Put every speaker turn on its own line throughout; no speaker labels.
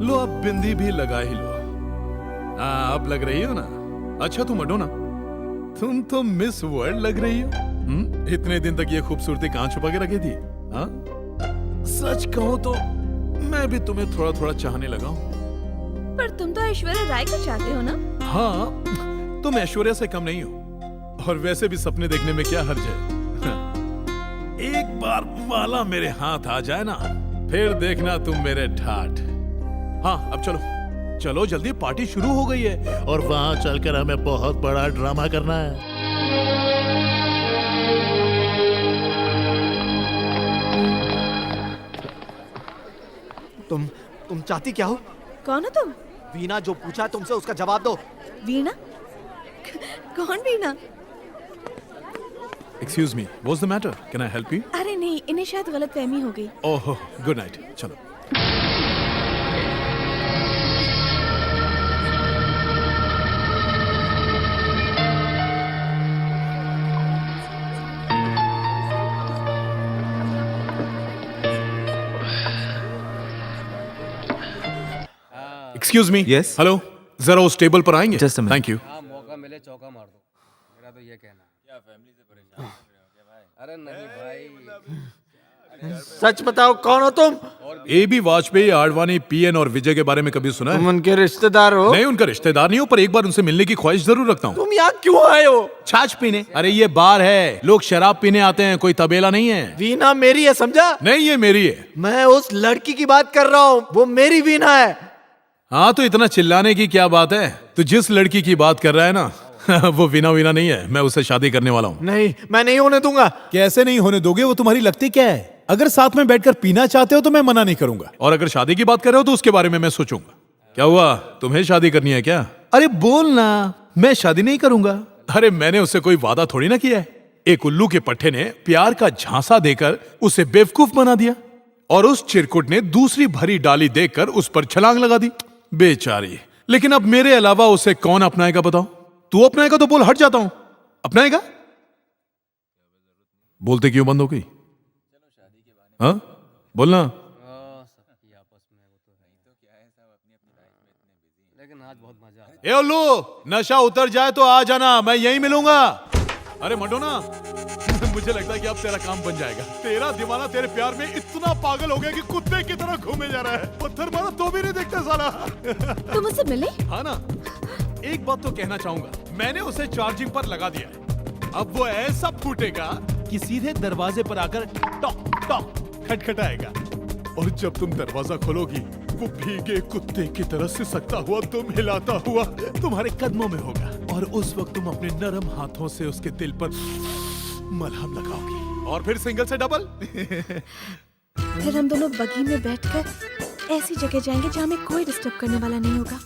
लो अब बिंदी भी लगा ही लो। हाँ अब लग रही हो ना। अच्छा तुम हटो ना, तुम तो मिस वर्ल्ड लग रही हो। इतने दिन तक ये खूबसूरती कहाँ छुपा के रखी थी? हाँ सच कहूँ तो मैं भी तुम्हें थोड़ा थोड़ा चाहने लगा हूँ।
पर तुम तो ऐश्वर्या राय को चाहते हो ना?
हाँ तुम ऐश्वर्या से कम नहीं हो, और वैसे भी सपने देखने में क्या हर्ज है। एक बार माला मेरे हाथ आ जाए ना, फिर देखना तुम मेरे ठाठ। हाँ अब चलो चलो जल्दी, पार्टी शुरू हो गई है
और वहाँ चलकर हमें बहुत बड़ा ड्रामा करना है।
तुम चाहती क्या हो?
कौन हो तुम?
वीणा जो पूछा तुमसे उसका जवाब दो।
वीणा? कौन Veena?
Excuse me, what's the matter? Can I help you?
अरे नहीं, इन्हें शायद गलतफहमी हो गई।
ओह गुड नाइट, चलो। Excuse me.
Yes?
हेलो, जरा उस टेबल पर आएंगे?
Just a minute.
Thank you.
मौका मिले चौका मार दो, मेरा तो ये कहना है। क्या फैमिली से परेशान हो भाई? अरे नहीं भाई,
सच बताओ कौन हो तुम?
AB वाजपेयी, आडवाणी, PN और विजय के बारे में कभी सुना
तुम
है?
उनके रिश्तेदार हो?
नहीं, उनका रिश्तेदार नहीं हूँ, पर एक बार उनसे मिलने की ख्वाहिश जरूर रखता हूँ।
तुम यहाँ क्यों आए हो?
छाछ पीने। अरे ये बार है, लोग शराब पीने आते हैं, कोई तबेला नहीं है।
वीणा मेरी है, समझा?
नहीं ये मेरी है।
मैं उस लड़की की बात कर रहा हूँ, वो मेरी वीणा है।
हाँ तो इतना चिल्लाने की क्या बात है? तो जिस लड़की की बात कर रहा है ना वो वीणा वीणा नहीं है, मैं उससे शादी करने वाला हूँ।
नहीं, मैं नहीं होने दूंगा।
कैसे नहीं होने दोगे? वो तुम्हारी लगती क्या है? अगर साथ में बैठकर पीना चाहते हो तो मैं मना नहीं करूंगा, और अगर शादी की बात कर रहे हो तो उसके बारे में मैं सोचूंगा। क्या हुआ, तुम्हें शादी करनी है क्या? अरे बोल ना, मैं शादी नहीं करूंगा। अरे मैंने उससे कोई वादा थोड़ी ना किया है। एक उल्लू के पट्टे ने प्यार का झांसा देकर उसे बेवकूफ बना दिया, और उस चिरकुट ने दूसरी भरी डाली देखकर उस पर छलांग लगा दी। बेचारी। लेकिन अब मेरे अलावा उसे कौन अपनाएगा बताओ? तू अपनाएगा तो बोल, हट जाता हूं। अपनाएगा? बोलते क्यों बंद हो गई? हाँ बोलना।
लेकिन आज बहुत मजा आया।
ए उल्लू, नशा उतर जाए तो आ जाना, मैं यहीं मिलूंगा। अरे मटो ना मुझे लगता है कि अब तेरा काम बन जाएगा। तेरा दीवाना तेरे प्यार में इतना पागल हो गया कि कुत्ते की तरह घूमे जा रहा है। पत्थर मारा तो भी नहीं देखता साला।
तुम उससे मिले?
हाँ ना। एक बात तो कहना चाहूंगा, मैंने उसे चार्जिंग पर लगा दिया है। अब वो ऐसा फूटेगा कि सीधे दरवाजे पर आकर टॉक टॉक खटखटाएगा, और जब तुम दरवाजा खोलोगी वो भीगे कुत्ते की तरह सिसकता हुआ तुम हिलाता हुआ तुम्हारे कदमों में होगा, और उस वक्त तुम अपने नरम हाथों से उसके दिल पर मलहम लगाओगी, और फिर सिंगल से डबल।
फिर हम दोनों बगी में बैठकर ऐसी जगह जाएंगे जहाँ हमें कोई डिस्टर्ब करने वाला नहीं होगा।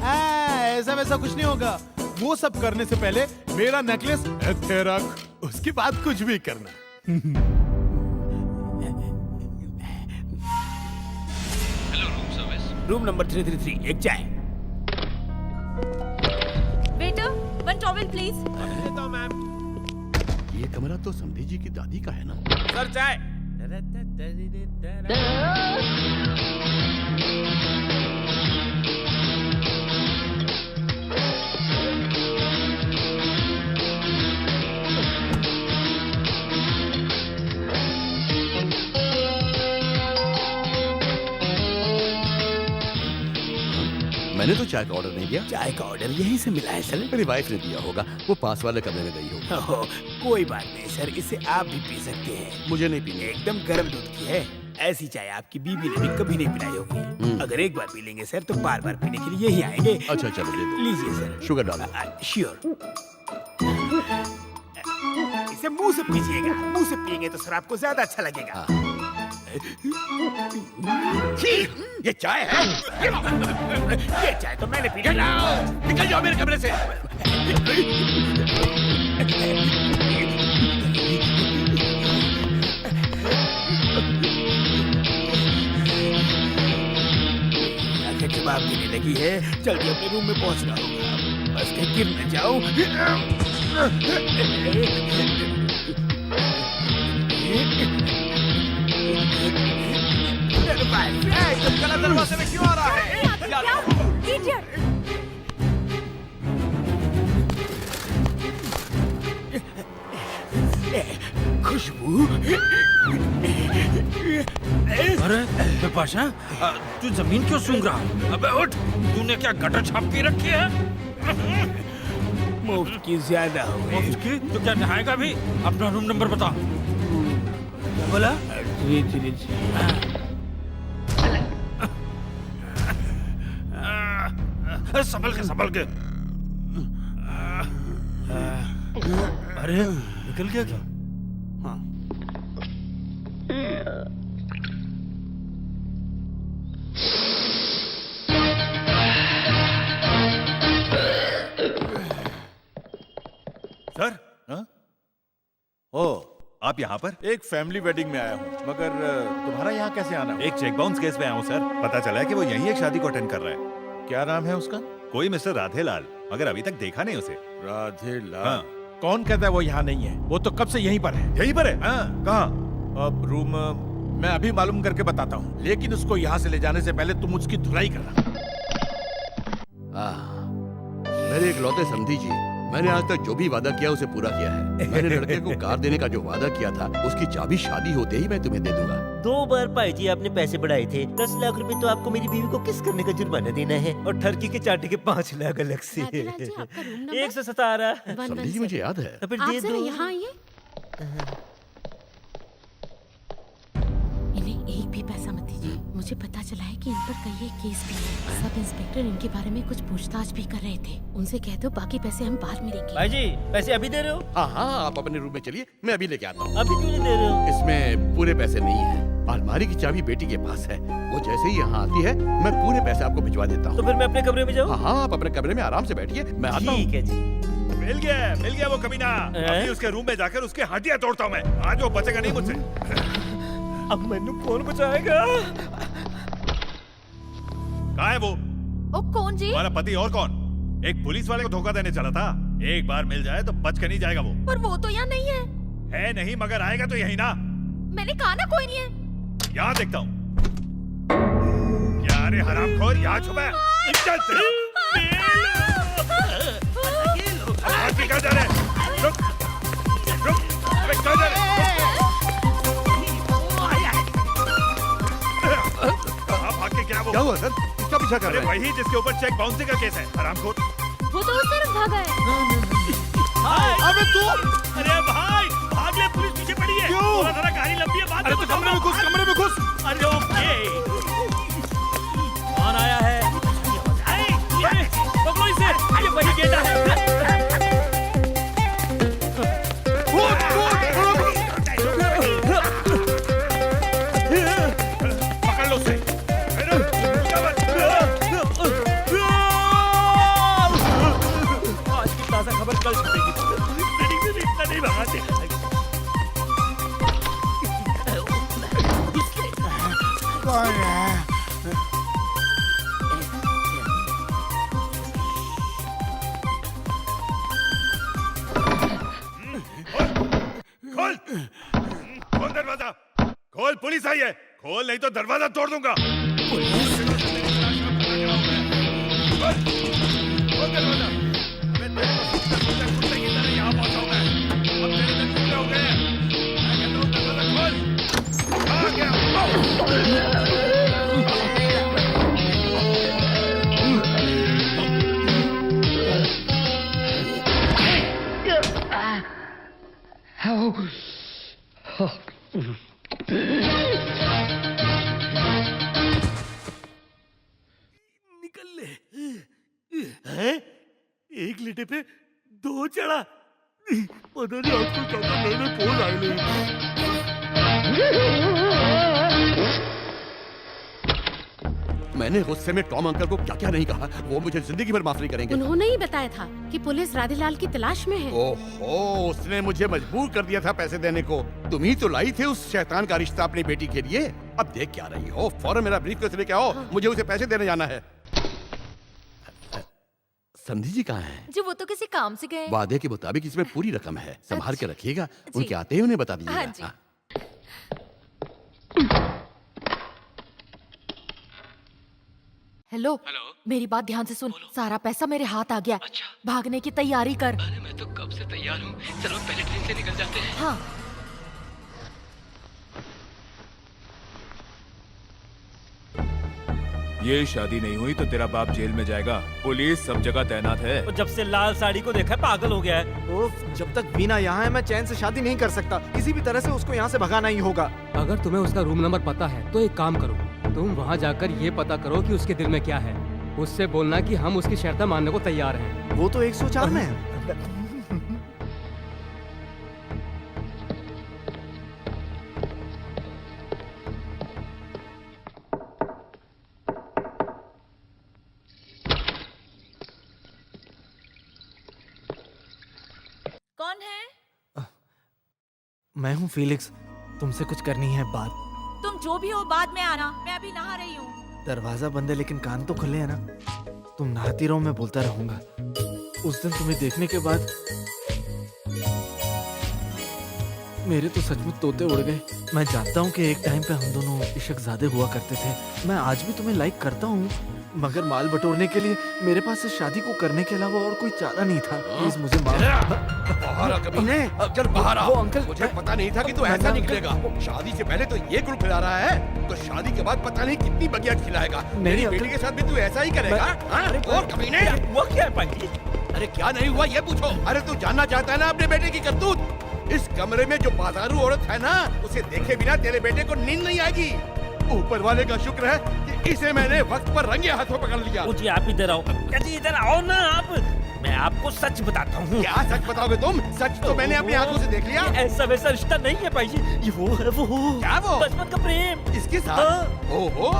ऐसा वैसा कुछ नहीं होगा। वो सब करने से पहले मेरा नेकलेस ऐसे रख, उसके बाद कुछ भी करना।
रूम नंबर 333, एक चाय।
Waiter, one towel please.
ये कमरा तो समधी जी की दादी का है ना?
सर चाय।
मैंने तो चाय का ऑर्डर नहीं दिया।
चाय का ऑर्डर यहीं से मिला है सर।
मेरी वाइफ ने दिया होगा, वो पास वाले कमरे में गई होगी।
ओहो, कोई बात नहीं सर, इसे आप भी पी सकते हैं।
मुझे नहीं पीनी।
एकदम गर्म दूध की है। ऐसी चाय आपकी बीबी ने भी कभी नहीं पिलाई होगी। अगर एक बार पी लेंगे सर तो बार बार पीने के लिए यही आएंगे।
अच्छा चलो दे दो।
लीजिए सर।
शुगर डालो।
श्योर। इसे मुंह से पीजिएगा, मुंह से पिएंगे तो सर आपको ज्यादा अच्छा लगेगा।
ये चाय है?
ये चाय तो मैंने पी ली।
निकल जाओ मेरे कमरे से।
जवाब देने लगी है, जल्दी अपने रूम में पहुंचना होगा। बस कहीं गिर न जाओ।
बिना दरवाजे में क्यों आ रहा है?
खुशबू,
अरे बिपाशा, तू जमीन क्यों सूंघ रहा? अबे उठ, तूने क्या गटर छाप पी रखी है?
मुफ्त की ज्यादा हो गई।
मुफ्त की? तो क्या नहाएगा भी? अपना रूम नंबर बता। क्या बोला?
333।
संभल के। अरे निकल गया क्या?
सर, ओ, आप यहाँ पर?
एक फैमिली वेडिंग में आया हूँ, मगर तुम्हारा यहाँ कैसे आना?
एक चेक बाउंस केस में आया हूँ सर। पता चला है कि वो यहीं एक शादी को अटेंड कर रहा है।
क्या नाम है उसका?
कोई मिस्टर राधेलाल, मगर अभी तक देखा नहीं उसे।
राधेलाल।
हाँ।
कौन कहता है वो यहाँ नहीं है? वो तो कब से यहीं पर है।
यहीं पर है? हाँ, कहाँ?
अब रूम मैं अभी मालूम करके बताता हूँ, लेकिन उसको यहाँ से ले जाने से पहले तुम उसकी धुलाई करना।
मेरे इकलौते समधी जी, मैंने आज तक जो भी वादा किया उसे पूरा किया है। मैंने लड़के को कार देने का जो वादा किया था, उसकी चाबी शादी होते ही मैं तुम्हें दे दूंगा।
2 बार भाई जी आपने पैसे बढ़ाए थे। 10 लाख रुपए तो आपको मेरी बीवी को किस करने का जुर्माना देना है, और ठरकी के चाटे के 5 लाख अलग से।
राधेलाल जी, आपका रूम नंबर
117।
117।
समझी जी, मुझे याद है।
तो फिर
आप
दे
जरा
दो।
यहाँ आइए। इन्हें एक भी पैसा मत दीजिए। मुझे पता चला है कि इन पर कई एक केस भी है। सब इंस्पेक्टर इनके बारे में कुछ पूछताछ भी कर रहे थे। उनसे कह दो बाकी पैसे हम बाद में देंगे।
भाई जी पैसे अभी दे रहे हो?
हाँ हाँ, आप अपने रूम में चलिए, मैं अभी लेके आता हूँ।
अभी क्यों नहीं दे रहे हो?
इसमें पूरे पैसे नहीं है। अलमारी की चाबी बेटी के पास है। वो जैसे ही यहाँ आती है, मैं पूरे पैसे आपको भिजवा देता
तो
हूँ।
फिर मैं अपने कमरे में जाऊँ?
हाँ हाँ, आप अपने कमरे में आराम से बैठिए, मैं आता हूँ।
ठीक है जी।
मिल गया वो कमीना। अभी उसके रूम में जाकर उसके हड्डियां तोड़ता हूँ मैं। आज वो बचेगा नहीं मुझसे।
अब मैंने कौन बचाएगा?
कहाँ है वो?
ओ कौन जी?
तुम्हारा पति और कौन? एक पुलिस वाले को धोखा देने चला था। एक बार मिल जाए तो बच के नहीं जाएगा वो।
पर वो तो यहाँ नहीं है।
है नहीं, मगर आएगा तो यही ना।
मैंने कहा ना कोई नहीं है।
यहाँ देखता हूँ। क्या रे हरामखोर, यहाँ छुपा है? चल तेरा। आज निकल जा रहे। रुक, रुक, अबे कहाँ जा रहे?
क्या हुआ सर? किसका पीछा कर
अरे
रहे हैं?
वही जिसके ऊपर चेक बाउंसिंग का केस है, हरामखोर।
वो तो उस तरफ भागा है।
अबे तू! अरे भाई, भाग ले, पुलिस पीछे पड़ी है। क्यों? थोड़ा कहानी लंबी है, बात।
अरे तो कमरे में घुस, कमरे में घुस।
अरे ओके।
कौन आया है? अरे पकड़ो इसे, ये वही गेंडा है।
पकड़ लो उसे।
आज की ताजा खबर कल छपेगी।
इतना नहीं भगाते।
कौन है?
खोल, खोल दरवाजा। खोल, पुलिस आई है। खोल नहीं तो दरवाजा तोड़ दूंगा। खोल, खोल दरवाजा। अबे तेरे को कुत्ते की तरह यहाँ पहुंचा हूं मैं। अब तेरे दिन पूरे हो गए हैं। मैं कहता हूं दरवाजा खोल। आ गया।
निकल ले। हैं? एक लीटे पे 2 चढ़ा। पता नहीं आजकल क्या नए पोज आए ले।
मैंने गुस्से में टॉम अंकल को क्या क्या नहीं कहा, वो मुझे जिंदगी भर माफ नहीं करेंगे।
उन्होंने ही बताया था कि पुलिस राधेलाल की तलाश में है।
ओहो, उसने मुझे मजबूर कर दिया था पैसे देने को। तुम ही तो लाई थे उस शैतान का रिश्ता अपनी बेटी के लिए। अब देख क्या रही हो, फौरन मेरा ब्रीफकेस लेके आओ। मुझे उसे पैसे देने जाना है। समधी जी कहाँ हैं?
जी वो तो किसी काम से गए।
वादे के मुताबिक इसमें पूरी रकम है, संभाल के रखिएगा। उनके आते ही उन्हें बता दीजिएगा।
हाँ जी।
हाँ।
हेलो मेरी बात ध्यान से सुन। सारा पैसा मेरे हाथ आ गया। भागने की तैयारी कर।
अरे मैं तो कब से तैयार हूँ। चलो पहले ट्रेन से निकल जाते हैं।
हाँ
ये शादी नहीं हुई तो तेरा बाप जेल में जाएगा। पुलिस सब जगह तैनात है।
और जब से लाल साड़ी को देखा है, पागल हो गया है।
उफ, जब तक वीना यहाँ है मैं चैन से शादी नहीं कर सकता। किसी भी तरह से उसको यहाँ से भगाना ही होगा।
अगर तुम्हें उसका रूम नंबर पता है तो एक काम करो, तुम वहाँ जाकर ये पता करो कि उसके दिल में क्या है। उससे बोलना कि हम उसकी शर्तें मानने को तैयार हैं।
वो तो 104 में है।
कौन है?
मैं हूँ फीलिक्स। तुमसे कुछ करनी है बात।
तुम जो भी हो बाद में आना, मैं अभी नहा रही हूँ।
दरवाजा बंद है लेकिन कान तो खुले हैं ना। तुम नहाती रहो, मैं बोलता रहूंगा। उस दिन तुम्हें देखने के बाद मेरे तो सचमुच तोते उड़ गए। मैं जानता हूँ कि एक टाइम पे हम दोनों इश्क ज़्यादा हुआ करते थे। मैं आज भी तुम्हें लाइक करता हूँ, मगर माल बटोरने के लिए मेरे पास इस शादी को करने के अलावा और कोई चारा नहीं था। प्लीज मुझे माफ।
बाहर आ कमीने, चल बाहर आ। मुझे पता नहीं था कि तू ऐसा निकलेगा। शादी से पहले तो ये गुल खिला रहा है, तो शादी के बाद पता नहीं कितनी बगिया खिलाएगा। मेरी बेटी के साथ भी तू ऐसा ही करेगा? और कमीने,
वो क्या है पंडित?
अरे क्या नहीं हुआ ये पूछो। अरे तू जानना चाहता है ना अपने बेटे की करतूत? इस कमरे में जो बाजारू औरत है ना, उसे देखे बिना तेरे बेटे को नींद नहीं आएगी। ऊपर वाले का शुक्र है कि इसे मैंने वक्त पर रंगे हाथों पकड़ लिया।
जी आप इधर आओ। जी इधर आओ ना आप। मैं आपको सच बताता हूँ।
क्या सच बताओगे तुम? सच तो मैंने अपनी आंखों से देख लिया।
ऐसा वैसा रिश्ता नहीं है भाई जी। ये वो है वो।
क्या वो?
बचपन का प्रेम।
इसके साथ? ओहो,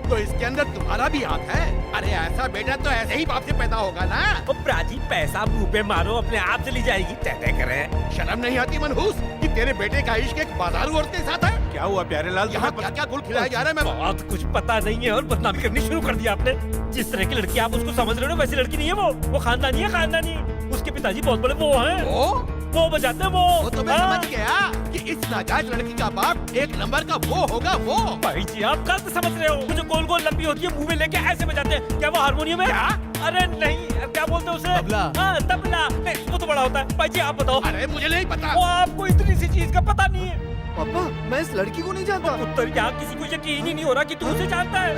तो इसके अंदर तुम्हारा भी हाथ है। अरे ऐसा बेटा तो ऐसे ही बाप से पैदा होगा ना।
ओ प्राची, पैसा मुंह पे मारो, अपने आप चली जाएगी। तय करें।
शर्म नहीं आती मनहूस कि तेरे बेटे का इश्क एक बाजारू औरत के साथ है?
क्या हुआ प्यारे लाल?
यहाँ क्या क्या गुल खिलाया जा रहा है? मैं
बहुत कुछ पता नहीं है और बदनामी करनी शुरू कर दिया आपने। जिस तरह की लड़की आप उसको समझ रहे हो वैसी लड़की नहीं है वो खानदानी है, खानदानी। उसके पिताजी बहुत बड़े वो हैं। वो बजाते हैं
वो तो मैं समझ गया कि इस नाजायज लड़की का बाप एक नंबर का वो होगा। वो
भाई जी आप गलत समझ रहे हो। वो जो गोल गोल लंबी होती है मुंह में लेके ऐसे बजाते हैं, क्या वो हारमोनियम है? अरे नहीं, क्या बोलते हैं उसे?
तबला।
हाँ तबला। नहीं, वो तो बड़ा होता है। भाई जी आप बताओ।
अरे मुझे नहीं पता।
वो आपको इतनी सी चीज का पता नहीं है।
पापा, मैं इस लड़की को नहीं जानता।
उत्तर यहाँ किसी को यकीन ही नहीं हो रहा कि तू उसे जानता है।